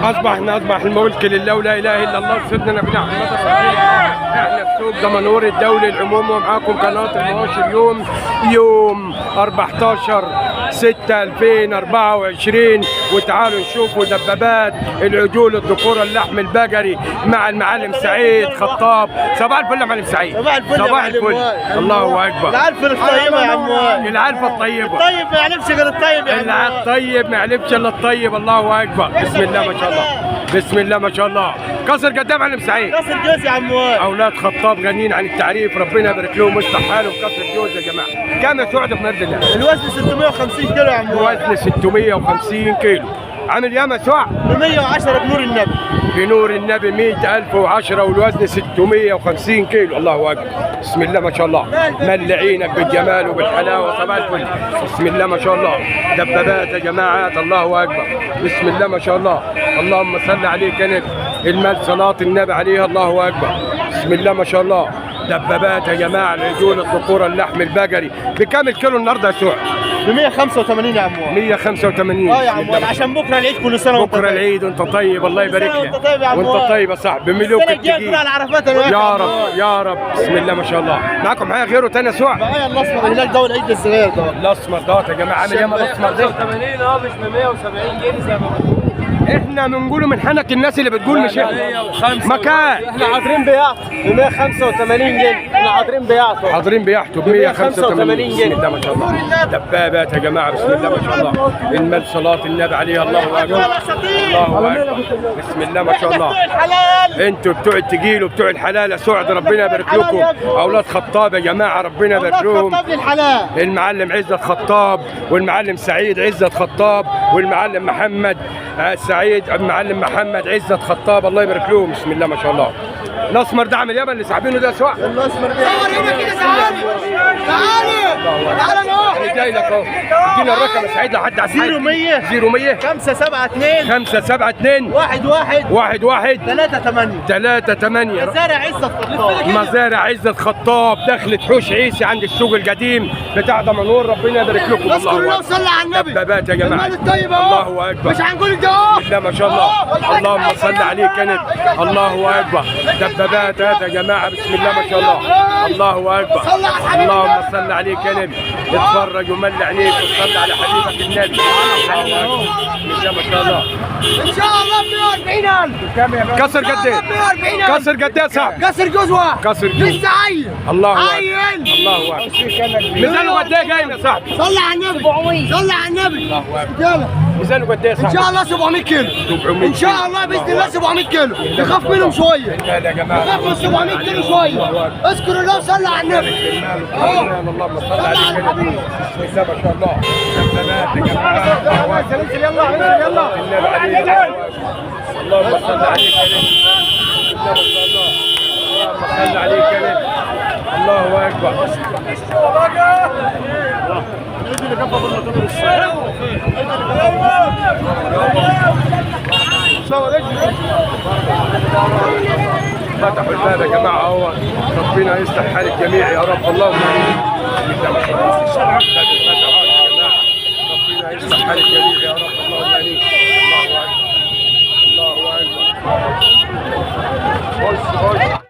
اصبح الملك لله ولا اله الا الله سيدنا نبينا محمد رسول الله. احنا في سوق دمنهور الدولي العموم، ومعاكم قناه المواشي. يوم 14/6/2024، وتعالوا نشوفوا دبابات العجول الذكور اللحم البقري مع المعلم سعيد خطاب. صباح الفل يا معلم سعيد. صباح الفل. الله اكبر. العلفه الطيبه يا عم وائل. العلفه الطيبه. الطيب ما يعلمش غير الطيب يا عم وائل. الطيب ما يعلمش الا الطيب. الله اكبر. بسم الله ما شاء الله. بسم الله ما شاء الله. قصر قد ايه يا معلم سعيد؟ قصر جوز يا عم وائل. اولاد خطاب غنيين عن التعريف، ربنا يبارك لهم ويصلح حالهم. قصر جوز يا جماعه. كم يا سعد بمرد الله؟ الوزن 650 كيلو يا عم وائل. الوزن 650 كيلو. عامل ياما يا سعد؟ ب 110 بنور النبي. بنور النبي 100,010، والوزن 650 كيلو. الله اكبر. بسم الله ما شاء الله. ملعينك بالجمال وبالحلاوه. صباح الفل. بسم الله ما شاء الله. دبابات يا جماعات. الله اكبر. بسم الله ما شاء الله. اللهم صل عليك يا نبي. المال صلاه النبي عليها. الله اكبر. بسم الله ما شاء الله. دبابات يا جماعه العجول الذكور اللحم البقري. بكام الكيلو النهارده يا سعد؟ ب 185 يا عم وائل. 185. يا عم وائل، عشان بكره العيد. كل سنه وانت بكره طيب. العيد وانت طيب. الله يبارك لك. وانت طيب يا عم وانت وائل. طيب يا صاحبي. بملوك السنه الجايه التقيل. كلها على عرفات يا رب يا رب. بسم الله ما شاء الله. معاكم حاجه غيره تاني يا سعد؟ معايا الاصفر الهلال ده والعيد الصغير ده. الاسمر دوت يا جماعه. عامل ياما الاسمر ده. 85 مش ب 170 جنيه زي ما بقول. احنا بنقوله من حنك الناس اللي بتقول مش مكان. احنا حاضرين بيعته ب 185 جنيه. احنا حاضرين بيعته. حاضرين بيحتوا ب 185 جنيه. بسم الله ما شاء الله. دبابات يا جماعه. بسم الله ما شاء الله. المال صلاه النبي عليها. الله اكبر. الله اكبر. بسم الله ما شاء الله. انتوا بتوع التقيل وبتوع الحلال يا سعد، ربنا يبارك لكم. اولاد خطاب يا جماعه، ربنا يبارك لهم. المعلم عزت خطاب، والمعلم سعيد عزت خطاب، والمعلم محمد سعيد، المعلم محمد عزت خطاب. الله يبارك لهم. بسم الله ما شاء الله. الاسمر ده عامل يابا اللي ساحبينه ده سواء. الاسمر ده تعالى جاي لك اهو. ادينا الرقم يا سعيد لحد على 0100 0100 572 572 11 11 38 38. مزارع عزت خطاب. مزارع عزت خطاب، دخلت حوش عيسي عند السوق القديم بتاع دمنهور. ربنا يبارك لكم. اذكر الله الله وصلي على النبي. دبابات يا جماعه. المال الطيب اهو. الله اكبر. مش هنقول الجواب. بسم الله ما شاء الله. اللهم صل عليك يا نبي. الله اكبر. دبابات يا جماعه. بسم الله ما شاء الله. الله اكبر. اللهم صل عليك يا نبي. اتفرج ومل عينيك وصلي على حبيبك النبي. بسم الله ما شاء الله. ان شاء الله 140,000. كسر قد ايه؟ 140,000. كسر قد ايه صاحبي؟ كسر جوز واحد. كسر جوز. لسه عيل. الله اكبر. عيل. الله اكبر. ميزانه قد ايه جاي يا صاحبي؟ صلي على النبي. 700. صلي على النبي. الله اكبر. يلا. ميزانه قد ايه يا ان صاحبي؟ شاء الله 700 كيلو. 700 ان شاء الله باذن الله 700 كيلو. نخاف منهم شويه. لا يا جماعه. نخاف من 700 كيلو شويه. اذكر الله وصلي على النبي. اللهم صل على النبي. بسم الله ما شاء الله. دبابات يا جماعه. يلا يلا. النبي عليه. اللهم صل عليك يا نبي. بسم الله ما شاء الله. اللهم صل عليك يا نبي. الله اكبر. فتحوا الباب يا جماعه اهو. ربنا يصلح حال الجميع يا رب. اللهم امين. بسم الله ما شاء الله. فتحوا الفتحات يا جماعه. ربنا يصلح حال الجميع يا رب. اللهم امين. الله اكبر. الله اكبر. خش خش.